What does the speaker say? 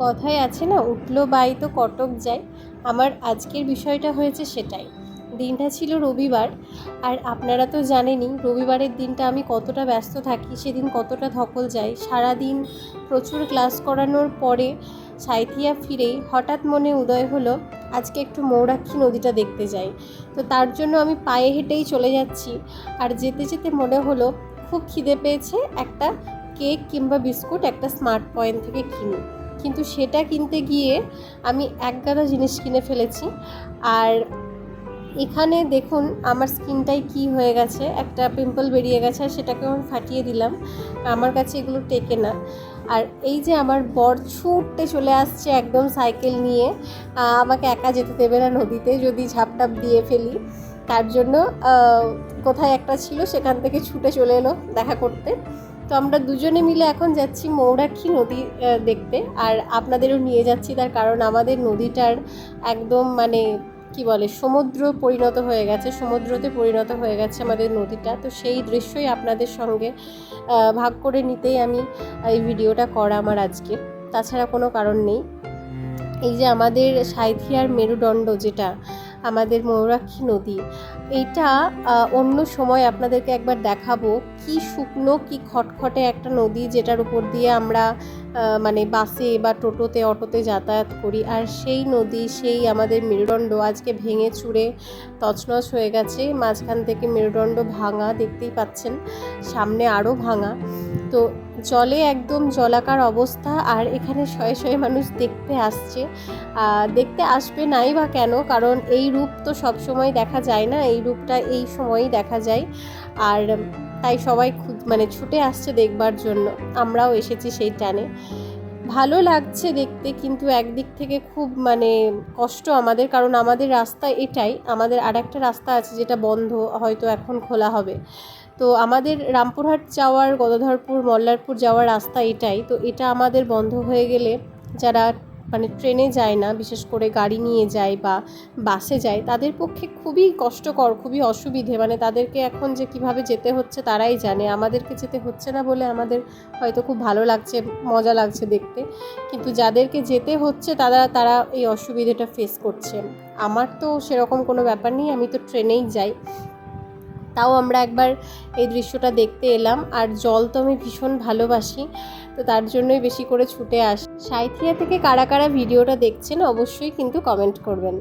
কথায় আছে না, উঠলো বাই তো কটক যায়। আমার আজকের বিষয়টা হয়েছে সেটাই। দিনটা ছিল রবিবার, আর আপনারা তো জানেনই রবিবারের দিনটা আমি কতটা ব্যস্ত থাকি, সেদিন কতটা ধকল যায়। সারাদিন প্রচুর ক্লাস করানোর পরে সাঁইথিয়া ফিরেই হঠাৎ মনে উদয় হলো আজকে একটু ময়ূরাক্ষী নদীটা দেখতে যাই। তো তার জন্য আমি পায়ে হেঁটেই চলে যাচ্ছি, আর যেতে যেতে মনে হলো খুব খিদে পেয়েছে, একটা কেক কিংবা বিস্কুট একটা স্মার্ট পয়েন্ট থেকে কিনি। কিন্তু সেটা কিনতে গিয়ে আমি একগাদা জিনিস কিনে ফেলেছি। আর এখানে দেখুন আমার স্কিনটাই কি হয়ে গেছে, একটা পিম্পল বেরিয়ে গেছে, আর সেটাকে আমি ফাটিয়ে দিলাম। আমার কাছে এগুলো টেকে না। আর এই যে আমার বর ছুটতে চলে আসছে একদম সাইকেল নিয়ে, আমাকে একা যেতে দেবে না নদীতে, যদি ঝাপটাপ দিয়ে ফেলি। তার জন্য কোথায় একটা ছিল সেখান থেকে ছুটে চলে এলো দেখা করতে। তো আমরা দুজনে মিলে এখন যাচ্ছি ময়ূরাক্ষী নদী দেখতে, আর আপনাদেরও নিয়ে যাচ্ছি। তার কারণ আমাদের নদীটার একদম মানে কি বলে সমুদ্র পরিণত হয়ে গেছে, সমুদ্রতে পরিণত হয়ে গেছে আমাদের নদীটা। তো সেই দৃশ্যই আপনাদের সঙ্গে ভাগ করে নিতেই আমি এই ভিডিওটা করা আমার আজকে, তাছাড়া কোনো কারণ নেই। এই যে আমাদের সাঁইথিয়ার মেরুদণ্ড, যেটা আমাদের ময়ূরাক্ষী নদী, এইটা অন্য সময় আপনাদেরকে একবার দেখাবো। কি শুকনো কি খটখটে একটা নদী, যেটার উপর দিয়ে আমরা মানে বাসে বা টোটোতে অটোতে যাতায়াত করি। আর সেই নদী, সেই আমাদের মেরুদণ্ড আজকে ভেঙে চুরে তছনছ হয়ে গেছে। মাঝখান থেকে মেরুদণ্ড ভাঙা, দেখতেই পাচ্ছেন, সামনে আরও ভাঙা। তো জলে একদম জলাকার অবস্থা। আর এখানে শয়ে শয়ে মানুষ দেখতে আসছে। দেখতে আসবে নাই বা কেন, কারণ এই রূপ তো সব সময় দেখা যায় না, এই রূপটা এই সময়ই দেখা যায়। আর তাই সবাই মানে ছুটে আসছে দেখবার জন্য, আমরাও এসেছি সেই টানে। ভালো লাগছে দেখতে, কিন্তু একদিক থেকে খুব মানে কষ্ট আমাদের, কারণ আমাদের রাস্তা এটাই। আমাদের আর একটা রাস্তা আছে যেটা বন্ধ, হয়তো এখন খোলা হবে। তো আমাদের রামপুরহাট যাওয়ার, গদাধরপুর, মল্লারপুর যাওয়ার রাস্তা এটাই। তো এটা আমাদের বন্ধ হয়ে গেলে যারা মানে ট্রেনে যায় না, বিশেষ করে গাড়ি নিয়ে যায় বা বাসে যায়, তাদের পক্ষে খুবই কষ্টকর, খুবই অসুবিধে। মানে তাদেরকে এখন যে কিভাবে যেতে হচ্ছে তারাই জানে। আমাদেরকে যেতে হচ্ছে না বলে আমাদের হয়তো খুব ভালো লাগছে, মজা লাগছে দেখতে, কিন্তু যাদেরকে যেতে হচ্ছে তারা এই অসুবিধাটা ফেস করছে। আমার তো সেরকম কোনো ব্যাপার নেই, আমি তো ট্রেনেই যাই। তাও আমরা একবার এই দৃশ্যটা দেখতে এলাম। আর জল তো আমি ভীষণ ভালোবাসি, তো তার জন্যই বেশি করে ছুটে আসি। সাঁইথিয়া থেকে কারা কারা ভিডিওটা দেখছেন অবশ্যই কিন্তু কমেন্ট করবেন।